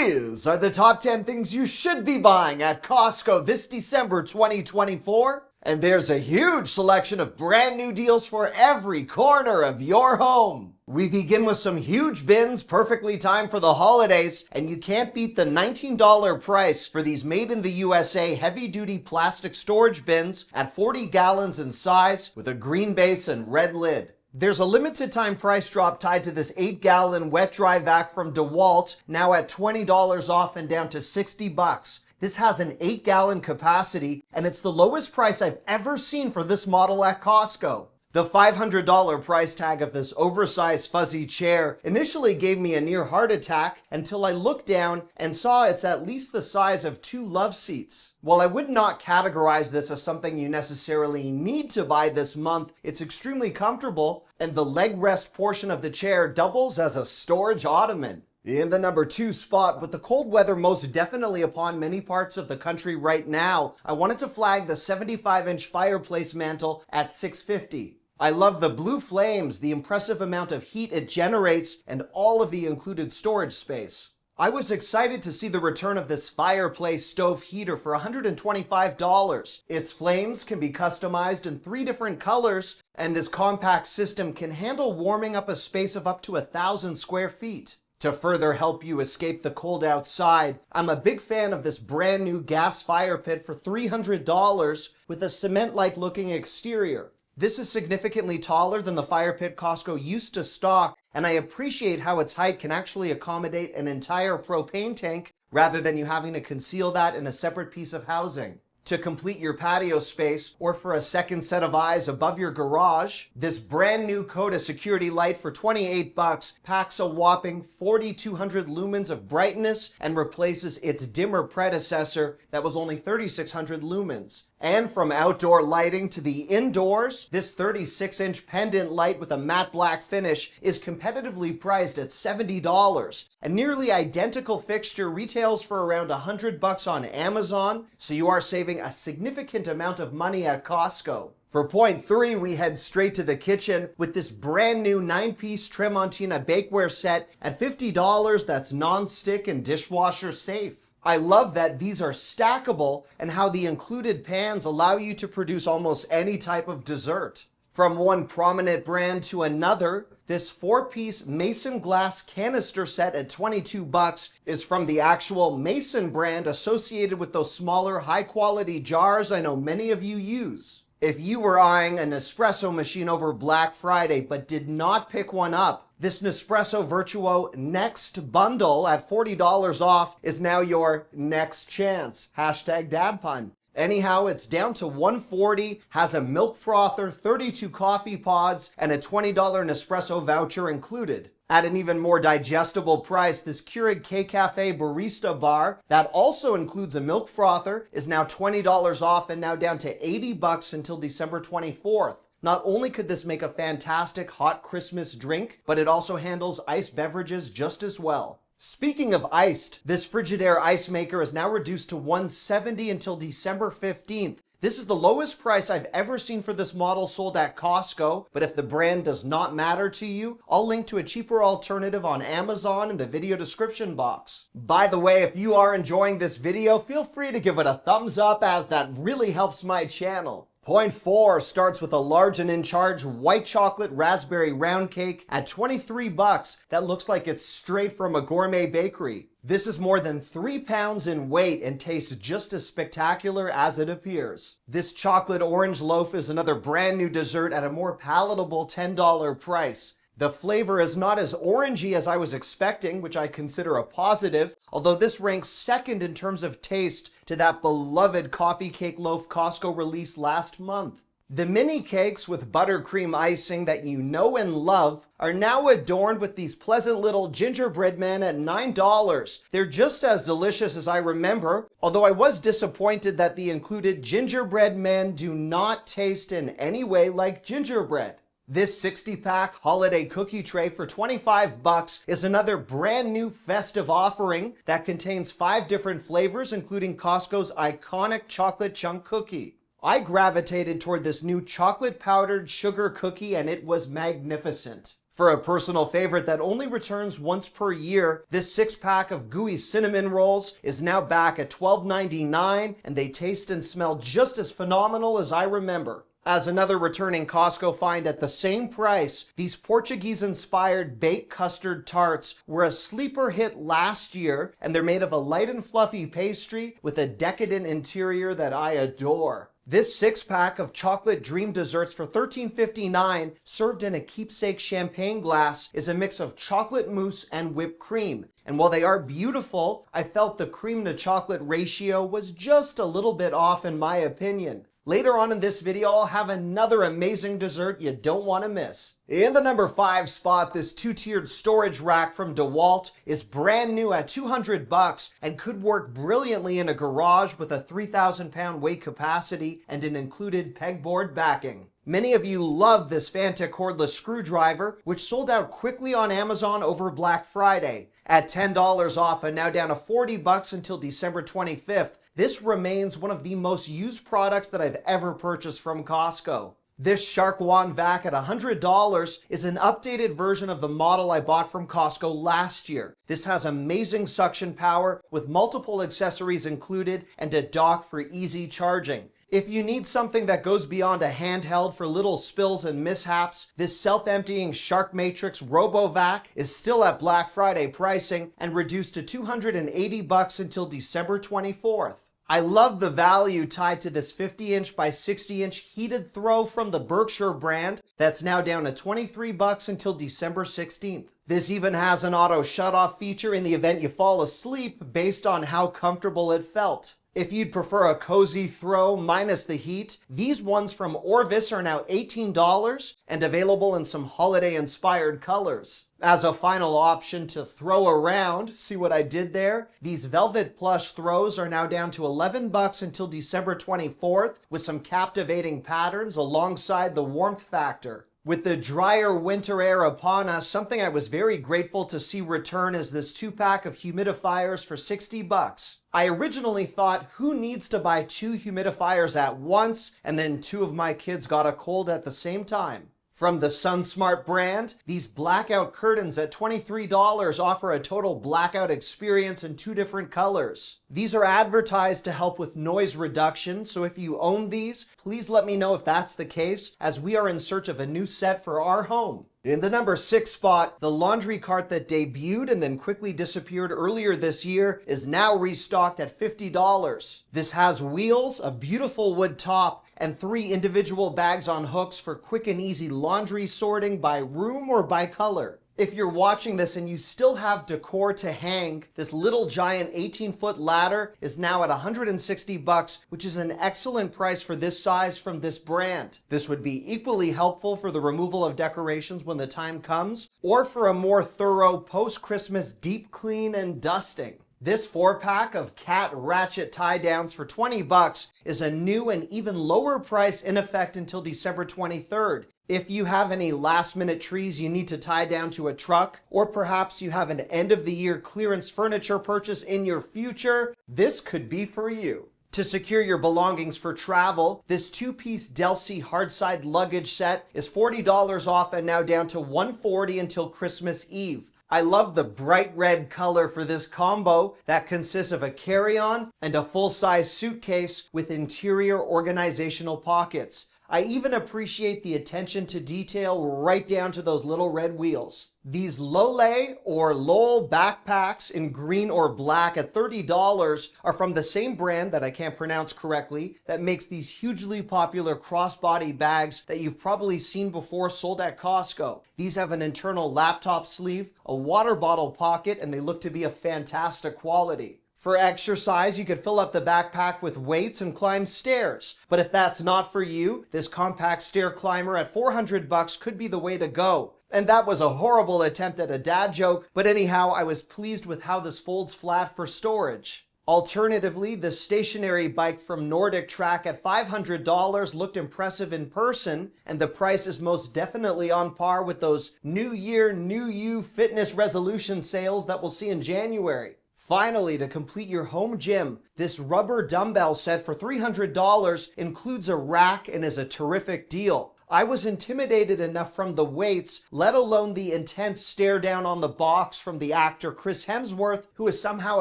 These are the top 10 things you should be buying at Costco this December 2024. And there's a huge selection of brand new deals for every corner of your home. We begin with some huge bins, perfectly timed for the holidays, and you can't beat the $19 price for these made in the USA heavy-duty plastic storage bins at 40 gallons in size with a green base and red lid. There's a limited time price drop tied to this 8-gallon wet dry vac from DeWalt, now at $20 off and down to $60. This has an 8-gallon capacity, and it's the lowest price I've ever seen for this model at Costco. The $500 price tag of this oversized fuzzy chair initially gave me a near heart attack until I looked down and saw it's at least the size of 2 love seats. While I would not categorize this as something you necessarily need to buy this month, it's extremely comfortable, and the leg rest portion of the chair doubles as a storage ottoman. In the number 2 spot, with the cold weather most definitely upon many parts of the country right now, I wanted to flag the 75-inch fireplace mantle at $650. I love the blue flames, the impressive amount of heat it generates, and all of the included storage space. I was excited to see the return of this fireplace stove heater for $125. Its flames can be customized in 3 different colors, and this compact system can handle warming up a space of up to 1,000 square feet. To further help you escape the cold outside, I'm a big fan of this brand new gas fire pit for $300 with a cement-like looking exterior. This is significantly taller than the fire pit Costco used to stock, and I appreciate how its height can actually accommodate an entire propane tank rather than you having to conceal that in a separate piece of housing. To complete your patio space, or for a second set of eyes above your garage, this brand new Coda security light for $28 packs a whopping 4,200 lumens of brightness and replaces its dimmer predecessor that was only 3,600 lumens. And from outdoor lighting to the indoors, this 36-inch pendant light with a matte black finish is competitively priced at $70. A nearly identical fixture retails for around $100 on Amazon, so you are saving a significant amount of money at Costco. For point 3, we head straight to the kitchen with this brand new 9-piece Tremontina bakeware set at $50 that's non-stick and dishwasher safe. I love that these are stackable and how the included pans allow you to produce almost any type of dessert. From one prominent brand to another, this 4-piece Mason glass canister set at $22 is from the actual Mason brand associated with those smaller high-quality jars I know many of you use. If you were eyeing an espresso machine over Black Friday but did not pick one up, this Nespresso Virtuo Next bundle at $40 off is now your next chance. Hashtag dad pun. Anyhow, it's down to $140, has a milk frother, 32 coffee pods, and a $20 Nespresso voucher included. At an even more digestible price, this Keurig K-Cafe Barista Bar, that also includes a milk frother, is now $20 off and now down to $80 until December 24th. Not only could this make a fantastic hot Christmas drink, but it also handles iced beverages just as well. Speaking of iced, this Frigidaire ice maker is now reduced to $170 until December 15th. This is the lowest price I've ever seen for this model sold at Costco, but if the brand does not matter to you, I'll link to a cheaper alternative on Amazon in the video description box. By the way, if you are enjoying this video, feel free to give it a thumbs up as that really helps my channel. Point 4 starts with a large and in charge white chocolate raspberry round cake at $23 that looks like it's straight from a gourmet bakery. This is more than 3 pounds in weight and tastes just as spectacular as it appears. This chocolate orange loaf is another brand new dessert at a more palatable $10 price. The flavor is not as orangey as I was expecting, which I consider a positive, although this ranks second in terms of taste to that beloved coffee cake loaf Costco released last month. The mini cakes with buttercream icing that you know and love are now adorned with these pleasant little gingerbread men at $9. They're just as delicious as I remember, although I was disappointed that the included gingerbread men do not taste in any way like gingerbread. This 60-pack holiday cookie tray for $25 is another brand new festive offering that contains 5 different flavors, including Costco's iconic chocolate chunk cookie. I gravitated toward this new chocolate powdered sugar cookie and it was magnificent. For a personal favorite that only returns once per year, this 6-pack of gooey cinnamon rolls is now back at $12.99, and they taste and smell just as phenomenal as I remember. As another returning Costco find at the same price, these Portuguese-inspired baked custard tarts were a sleeper hit last year, and they're made of a light and fluffy pastry with a decadent interior that I adore. This 6-pack of chocolate dream desserts for $13.59, served in a keepsake champagne glass, is a mix of chocolate mousse and whipped cream. And while they are beautiful, I felt the cream to chocolate ratio was just a little bit off in my opinion. Later on in this video, I'll have another amazing dessert you don't want to miss. In the number 5 spot, this 2-tiered storage rack from DeWalt is brand new at $200 and could work brilliantly in a garage with a 3,000-pound weight capacity and an included pegboard backing. Many of you love this Fanta cordless screwdriver, which sold out quickly on Amazon over Black Friday. At $10 off and now down to $40 until December 25th, this remains one of the most used products that I've ever purchased from Costco. This Shark Wand vac at $100 is an updated version of the model I bought from Costco last year. This has amazing suction power with multiple accessories included and a dock for easy charging. If you need something that goes beyond a handheld for little spills and mishaps, this self-emptying Shark Matrix RoboVac is still at Black Friday pricing and reduced to $280 until December 24th. I love the value tied to this 50-inch by 60-inch heated throw from the Berkshire brand that's now down to $23 until December 16th. This even has an auto shut-off feature in the event you fall asleep based on how comfortable it felt. If you'd prefer a cozy throw minus the heat, these ones from Orvis are now $18 and available in some holiday-inspired colors. As a final option to throw around, see what I did there? These velvet plush throws are now down to $11 until December 24th with some captivating patterns alongside the warmth factor. With the drier winter air upon us, something I was very grateful to see return is this 2-pack of humidifiers for $60. I originally thought, who needs to buy 2 humidifiers at once? And then 2 of my kids got a cold at the same time. From the SunSmart brand, these blackout curtains at $23 offer a total blackout experience in 2 different colors. These are advertised to help with noise reduction, so if you own these, please let me know if that's the case, as we are in search of a new set for our home. In the number 6 spot, the laundry cart that debuted and then quickly disappeared earlier this year is now restocked at $50. This has wheels, a beautiful wood top, and 3 individual bags on hooks for quick and easy laundry sorting by room or by color. If you're watching this and you still have decor to hang, this little giant 18-foot ladder is now at $160, which is an excellent price for this size from this brand. This would be equally helpful for the removal of decorations when the time comes, or for a more thorough post-Christmas deep clean and dusting. This 4-pack of cat ratchet tie downs for $20 is a new and even lower price in effect until December 23rd. If you have any last-minute trees you need to tie down to a truck, or perhaps you have an end-of-the-year clearance furniture purchase in your future, this could be for you. To secure your belongings for travel, this 2-piece Delsey hard-side luggage set is $40 off and now down to $140 until Christmas Eve. I love the bright red color for this combo that consists of a carry-on and a full-size suitcase with interior organizational pockets. I even appreciate the attention to detail right down to those little red wheels. These Lole or Lowell backpacks in green or black at $30 are from the same brand that I can't pronounce correctly that makes these hugely popular crossbody bags that you've probably seen before sold at Costco. These have an internal laptop sleeve, a water bottle pocket, and they look to be of fantastic quality. For exercise, you could fill up the backpack with weights and climb stairs. But if that's not for you, this compact stair climber at $400 could be the way to go. And that was a horrible attempt at a dad joke, but anyhow, I was pleased with how this folds flat for storage. Alternatively, the stationary bike from Nordic Track at $500 looked impressive in person, and the price is most definitely on par with those New Year, New You fitness resolution sales that we'll see in January. Finally, to complete your home gym, this rubber dumbbell set for $300 includes a rack and is a terrific deal. I was intimidated enough from the weights, let alone the intense stare down on the box from the actor Chris Hemsworth, who is somehow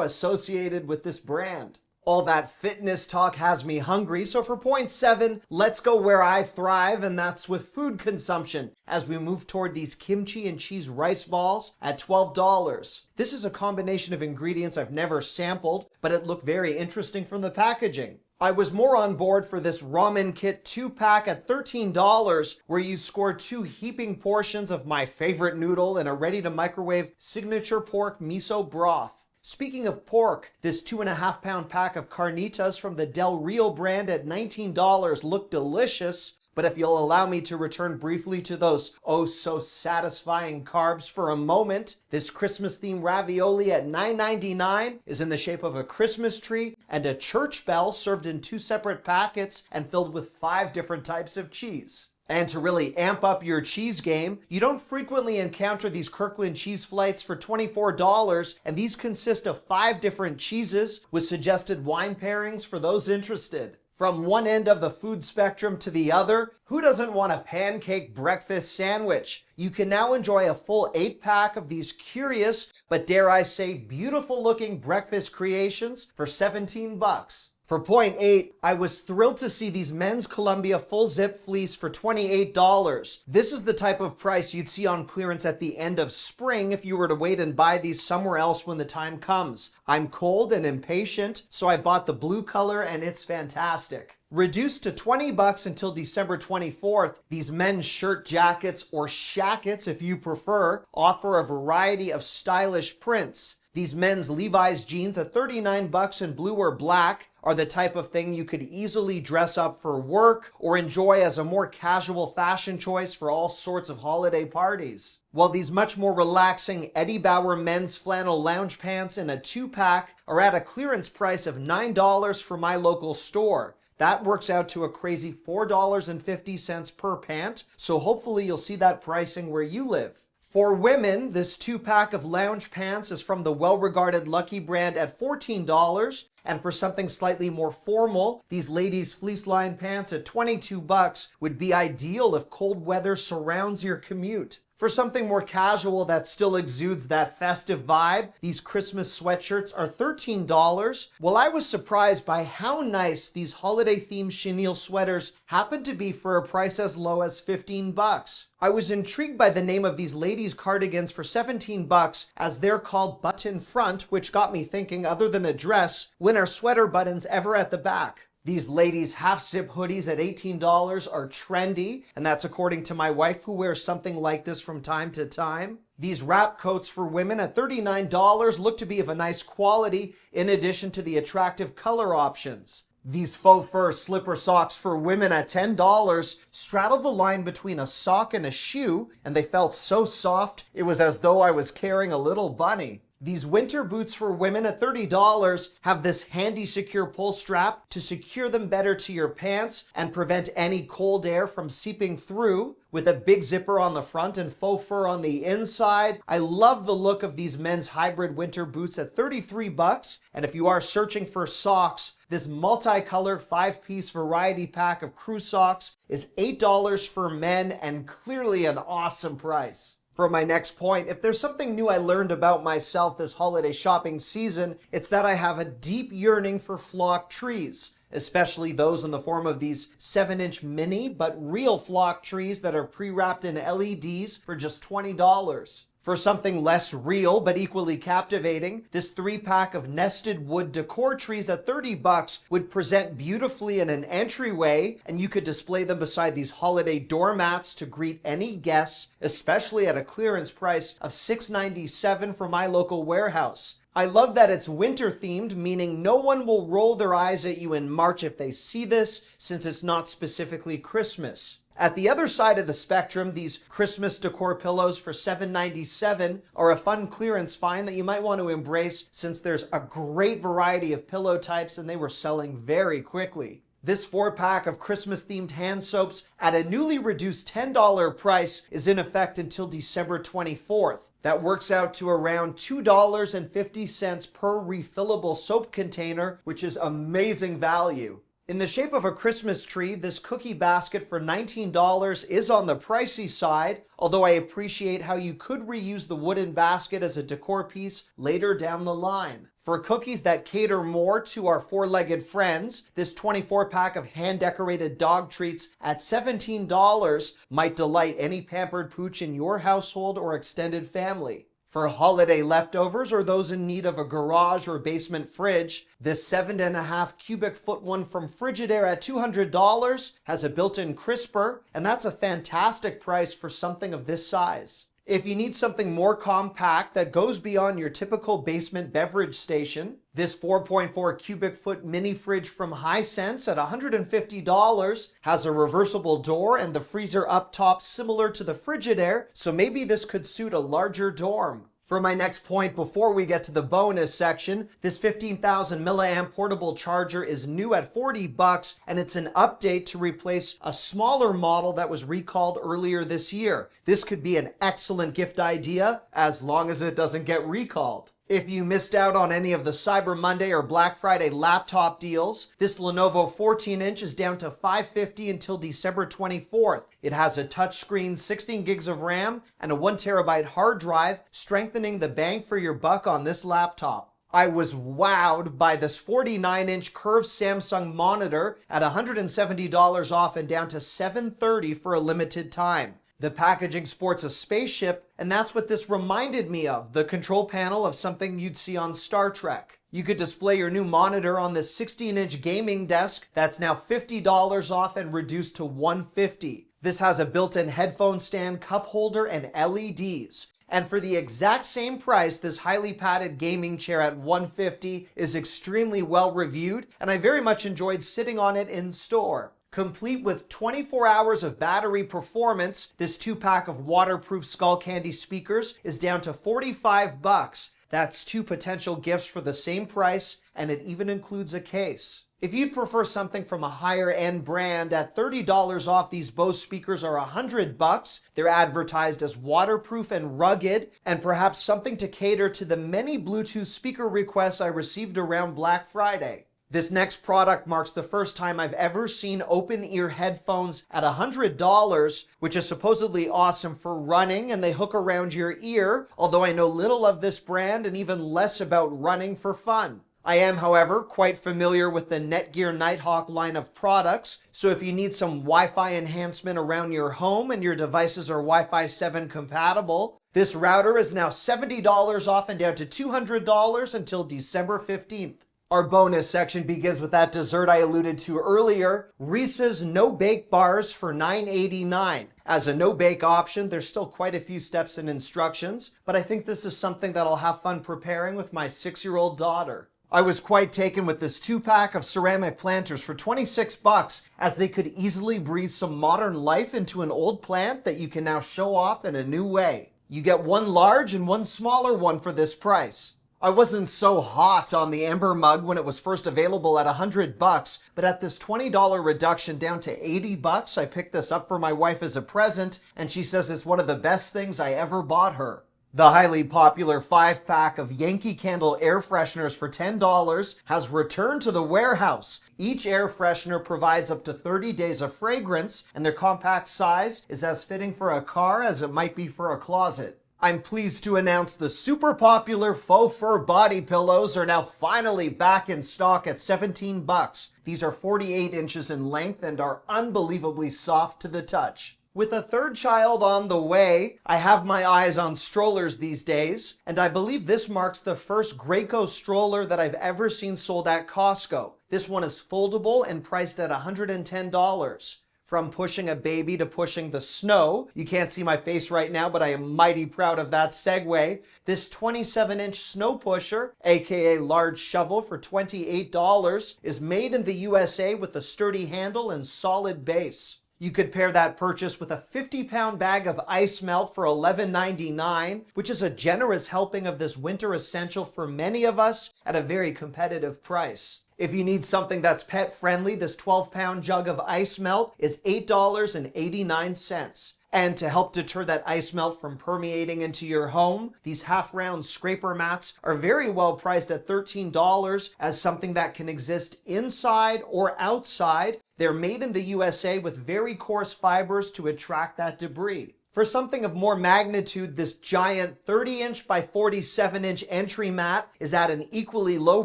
associated with this brand. All that fitness talk has me hungry, so for point 7, let's go where I thrive, and that's with food consumption, as we move toward these kimchi and cheese rice balls at $12. This is a combination of ingredients I've never sampled, but it looked very interesting from the packaging. I was more on board for this ramen kit 2-pack at $13, where you score 2 heaping portions of my favorite noodle in a ready-to-microwave signature pork miso broth. Speaking of pork, this 2.5-pound pack of carnitas from the Del Rio brand at $19 looked delicious, but if you'll allow me to return briefly to those oh-so-satisfying carbs for a moment, this Christmas-themed ravioli at $9.99 is in the shape of a Christmas tree and a church bell served in 2 separate packets and filled with 5 different types of cheese. And to really amp up your cheese game, you don't frequently encounter these Kirkland cheese flights for $24, and these consist of 5 different cheeses with suggested wine pairings for those interested. From one end of the food spectrum to the other, who doesn't want a pancake breakfast sandwich? You can now enjoy a full 8-pack of these curious, but dare I say, beautiful looking breakfast creations for $17. For point 8, I was thrilled to see these men's Columbia full zip fleece for $28. This is the type of price you'd see on clearance at the end of spring if you were to wait and buy these somewhere else when the time comes. I'm cold and impatient, so I bought the blue color and it's fantastic. Reduced to $20 until December 24th, these men's shirt jackets, or shackets if you prefer, offer a variety of stylish prints. These men's Levi's jeans at $39 in blue or black are the type of thing you could easily dress up for work or enjoy as a more casual fashion choice for all sorts of holiday parties. While these much more relaxing Eddie Bauer men's flannel lounge pants in a 2-pack are at a clearance price of $9 for my local store. That works out to a crazy $4.50 per pant, so hopefully you'll see that pricing where you live. For women, this 2-pack of lounge pants is from the well-regarded Lucky brand at $14, and for something slightly more formal, these ladies' fleece-lined pants at $22 would be ideal if cold weather surrounds your commute. For something more casual that still exudes that festive vibe, these Christmas sweatshirts are $13. Well, I was surprised by how nice these holiday-themed chenille sweaters happen to be for a price as low as $15. I was intrigued by the name of these ladies' cardigans for $17, as they're called button front, which got me thinking, other than a dress, when are sweater buttons ever at the back? These ladies' half-zip hoodies at $18 are trendy, and that's according to my wife, who wears something like this from time to time. These wrap coats for women at $39 look to be of a nice quality, in addition to the attractive color options. These faux fur slipper socks for women at $10 straddle the line between a sock and a shoe, and they felt so soft, it was as though I was carrying a little bunny. These winter boots for women at $30 have this handy secure pull strap to secure them better to your pants and prevent any cold air from seeping through, with a big zipper on the front and faux fur on the inside. I love the look of these men's hybrid winter boots at $33, and if you are searching for socks, this multicolor 5-piece variety pack of crew socks is $8 for men, and clearly an awesome price. For my next point, if there's something new I learned about myself this holiday shopping season, it's that I have a deep yearning for flock trees, especially those in the form of these 7-inch mini but real flock trees that are pre-wrapped in LEDs for just $20. For something less real but equally captivating, this 3-pack of nested wood decor trees at $30 would present beautifully in an entryway, and you could display them beside these holiday doormats to greet any guests, especially at a clearance price of $6.97 from my local warehouse. I love that it's winter themed, meaning no one will roll their eyes at you in March if they see this, since it's not specifically Christmas. At the other side of the spectrum, these Christmas decor pillows for $7.97 are a fun clearance find that you might want to embrace, since there's a great variety of pillow types and they were selling very quickly. This 4-pack of Christmas-themed hand soaps at a newly reduced $10 price is in effect until December 24th. That works out to around $2.50 per refillable soap container, which is amazing value. In the shape of a Christmas tree, this cookie basket for $19 is on the pricey side, although I appreciate how you could reuse the wooden basket as a decor piece later down the line. For cookies that cater more to our four-legged friends, this 24-pack of hand-decorated dog treats at $17 might delight any pampered pooch in your household or extended family. For holiday leftovers or those in need of a garage or basement fridge, this 7.5 cubic foot one from Frigidaire at $200 has a built-in crisper, and that's a fantastic price for something of this size. If you need something more compact that goes beyond your typical basement beverage station, this 4.4 cubic foot mini fridge from Hisense at $150 has a reversible door and the freezer up top similar to the Frigidaire, so maybe this could suit a larger dorm. For my next point before we get to the bonus section, this 15,000 milliamp portable charger is new at $40 and it's an update to replace a smaller model that was recalled earlier this year. This could be an excellent gift idea as long as it doesn't get recalled. If you missed out on any of the Cyber Monday or Black Friday laptop deals, this Lenovo 14-inch is down to $550 until December 24th. It has a touchscreen, 16 gigs of RAM, and a 1 terabyte hard drive, strengthening the bang for your buck on this laptop. I was wowed by this 49-inch curved Samsung monitor at $170 off and down to $730 for a limited time. The packaging sports a spaceship, and that's what this reminded me of, the control panel of something you'd see on Star Trek. You could display your new monitor on this 16-inch gaming desk that's now $50 off and reduced to $150. This has a built-in headphone stand, cup holder, and LEDs. And for the exact same price, this highly padded gaming chair at $150 is extremely well reviewed, and I very much enjoyed sitting on it in store. Complete with 24 hours of battery performance, this 2-pack of waterproof Skullcandy speakers is down to $45. That's 2 potential gifts for the same price, and it even includes a case. If you'd prefer something from a higher end brand, at $30 off, these Bose speakers are $100. They're advertised as waterproof and rugged, and perhaps something to cater to the many Bluetooth speaker requests I received around Black Friday. This next product marks the first time I've ever seen open-ear headphones at $100, which is supposedly awesome for running, and they hook around your ear, although I know little of this brand and even less about running for fun. I am, however, quite familiar with the Netgear Nighthawk line of products, so if you need some Wi-Fi enhancement around your home and your devices are Wi-Fi 7 compatible, this router is now $70 off and down to $200 until December 15th. Our bonus section begins with that dessert I alluded to earlier, Reese's no-bake bars for $9.89. As a no-bake option, there's still quite a few steps and instructions, but I think this is something that I'll have fun preparing with my 6-year-old daughter. I was quite taken with this 2-pack of ceramic planters for $26, as they could easily breathe some modern life into an old plant that you can now show off in a new way. You get one large and one smaller one for this price. I wasn't so hot on the Amber mug when it was first available at $100, but at this $20 reduction down to $80, I picked this up for my wife as a present, and she says it's one of the best things I ever bought her. The highly popular 5-pack of Yankee Candle air fresheners for $10 has returned to the warehouse. Each air freshener provides up to 30 days of fragrance, and their compact size is as fitting for a car as it might be for a closet. I'm pleased to announce the super popular faux fur body pillows are now finally back in stock at $17. These are 48 inches in length and are unbelievably soft to the touch. With a third child on the way, I have my eyes on strollers these days, and I believe this marks the first Graco stroller that I've ever seen sold at Costco. This one is foldable and priced at $110. From pushing a baby to pushing the snow. You can't see my face right now, but I am mighty proud of that segue. This 27-inch snow pusher, aka large shovel for $28, is made in the USA with a sturdy handle and solid base. You could pair that purchase with a 50-pound bag of ice melt for $11.99, which is a generous helping of this winter essential for many of us at a very competitive price. If you need something that's pet friendly, this 12-pound jug of ice melt is $8.89. And to help deter that ice melt from permeating into your home, these half-round scraper mats are very well priced at $13 as something that can exist inside or outside. They're made in the USA with very coarse fibers to attract that debris. For something of more magnitude, this giant 30-inch by 47-inch entry mat is at an equally low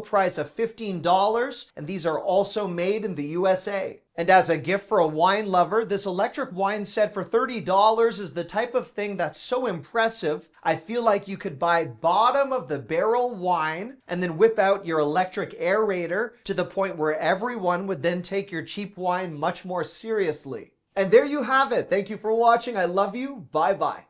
price of $15, and these are also made in the USA. And as a gift for a wine lover, this electric wine set for $30 is the type of thing that's so impressive, I feel like you could buy bottom of the barrel wine and then whip out your electric aerator to the point where everyone would then take your cheap wine much more seriously. And there you have it. Thank you for watching. I love you. Bye-bye.